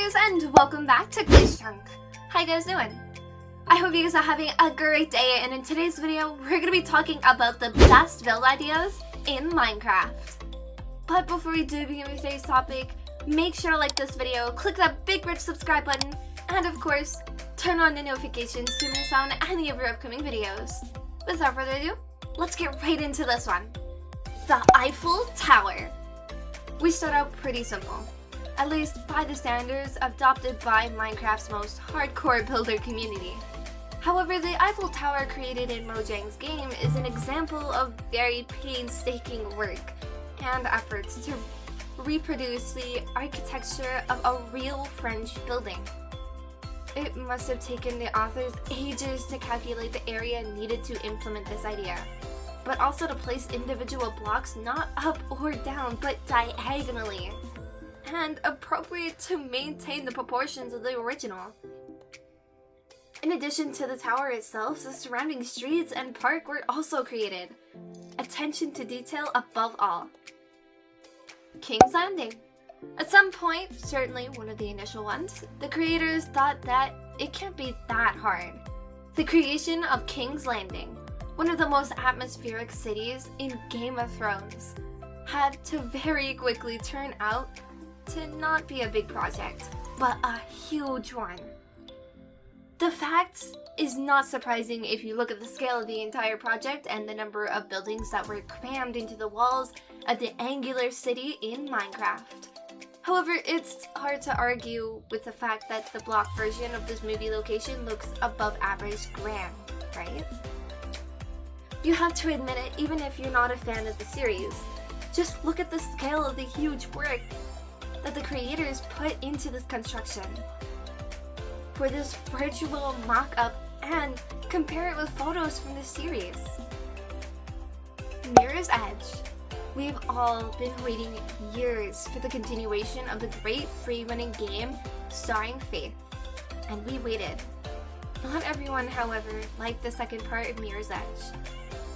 guys, and welcome back to Glaze. How you guys doing? I hope you guys are having a great day, and in today's video, we're going to be talking about the best build ideas in Minecraft. But before we do begin with today's topic, make sure to like this video, click that big red subscribe button, and of course, turn on the notifications to miss out on any of our upcoming videos. Without further ado, let's get right into this one. The Eiffel Tower. We start out pretty simple, at least by the standards adopted by Minecraft's most hardcore builder community. However, the Eiffel Tower created in Mojang's game is an example of very painstaking work and efforts to reproduce the architecture of a real French building. It must have taken the authors ages to calculate the area needed to implement this idea, but also to place individual blocks not up or down, but diagonally, and appropriate to maintain the proportions of the original. In addition to the tower itself, the surrounding streets and park were also created. Attention to detail above all. King's Landing. At some point, certainly one of the initial ones, the creators thought that it can't be that hard. The creation of King's Landing, one of the most atmospheric cities in Game of Thrones, had to very quickly turn out to not be a big project, but a huge one. The fact is not surprising if you look at the scale of the entire project and the number of buildings that were crammed into the walls of the angular city in Minecraft. However, it's hard to argue with the fact that the block version of this movie location looks above average grand, right? You have to admit it even if you're not a fan of the series. Just look at the scale of the huge work that the creators put into this construction for this virtual mock-up and compare it with photos from the series. Mirror's Edge. We've all been waiting years for the continuation of the great free-running game starring Faith, and we waited. Not everyone, however, liked the second part of Mirror's Edge.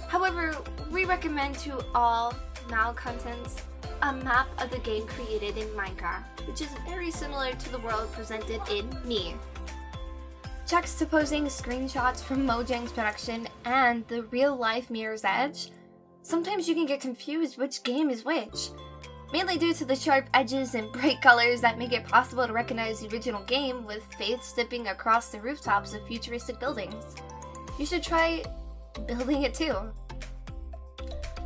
However, we recommend to all malcontents a map of the game created in Minecraft, which is very similar to the world presented in Me. Juxtaposing screenshots from Mojang's production and the real-life Mirror's Edge, sometimes you can get confused which game is which, mainly due to the sharp edges and bright colors that make it possible to recognize the original game with Faith stepping across the rooftops of futuristic buildings. You should try building it too.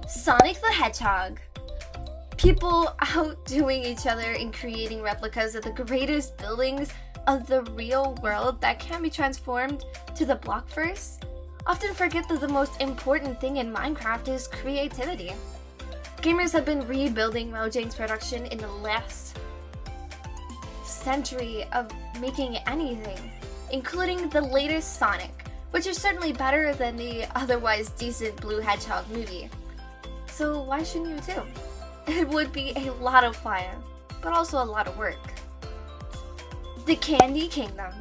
Sonic the Hedgehog. People outdoing each other in creating replicas of the greatest buildings of the real world that can be transformed to the blockverse often forget that the most important thing in Minecraft is creativity. Gamers have been rebuilding Mojang's production in the last century of making anything, including the latest Sonic, which is certainly better than the otherwise decent Blue Hedgehog movie. So why shouldn't you too? It would be a lot of fun, but also a lot of work. The Candy Kingdom.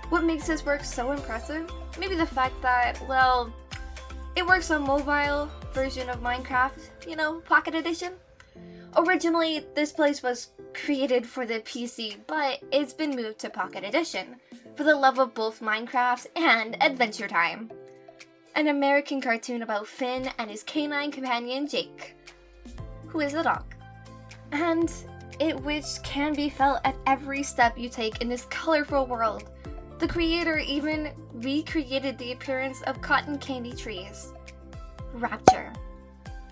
What makes this work so impressive? Maybe the fact that, well, it works on mobile version of Minecraft, you know, Pocket Edition. Originally, this place was created for the PC, but it's been moved to Pocket Edition for the love of both Minecraft and Adventure Time. An American cartoon about Finn and his canine companion Jake, who is a dog, and it which can be felt at every step you take in this colorful world. The creator even recreated the appearance of cotton candy trees. Rapture.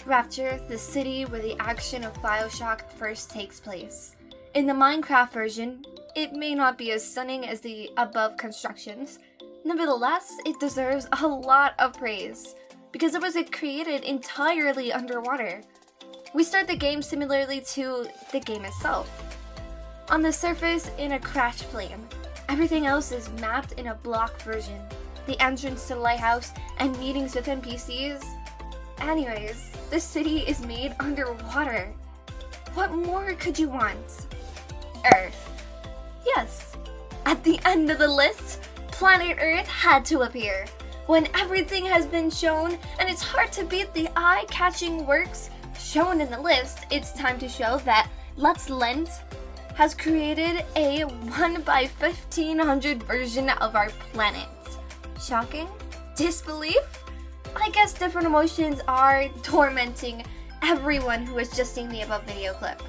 Rapture, the city where the action of BioShock first takes place. In the Minecraft version, it may not be as stunning as the above constructions. Nevertheless, it deserves a lot of praise because it was created entirely underwater. We start the game similarly to the game itself. On the surface, in a crash plane. Everything else is mapped in a block version. The entrance to the lighthouse and meetings with NPCs. Anyways, the city is made underwater. What more could you want? Earth. Yes, at the end of the list, planet Earth had to appear. When everything has been shown and it's hard to beat the eye-catching works shown in the list, it's time to show that Let's Lent has created a 1 by 1500 version of our planet. Shocking? Disbelief? I guess different emotions are tormenting everyone who has just seen the above video clip.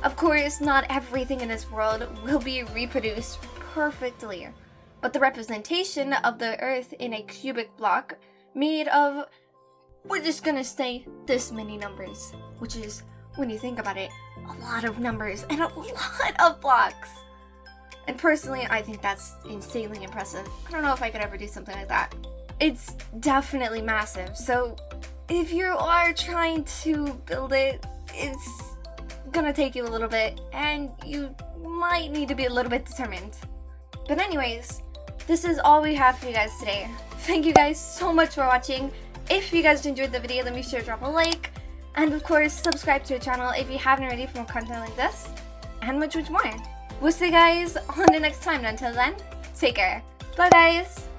Of course, not everything in this world will be reproduced perfectly, but the representation of the Earth in a cubic block made of, we're just gonna say, this many numbers, which is, when you think about it, a lot of numbers and a lot of blocks. And personally, I think that's insanely impressive. I don't know if I could ever do something like that. It's definitely massive, so if you are trying to build it, it's gonna take you a little bit, and you might need to be a little bit determined. But anyways, this is all we have for you guys today. Thank you guys so much for watching. If you guys enjoyed the video, then be sure to drop a like, and of course, subscribe to the channel if you haven't already for more content like this, and much more. We'll see you guys on the next time, and until then, take care. Bye guys!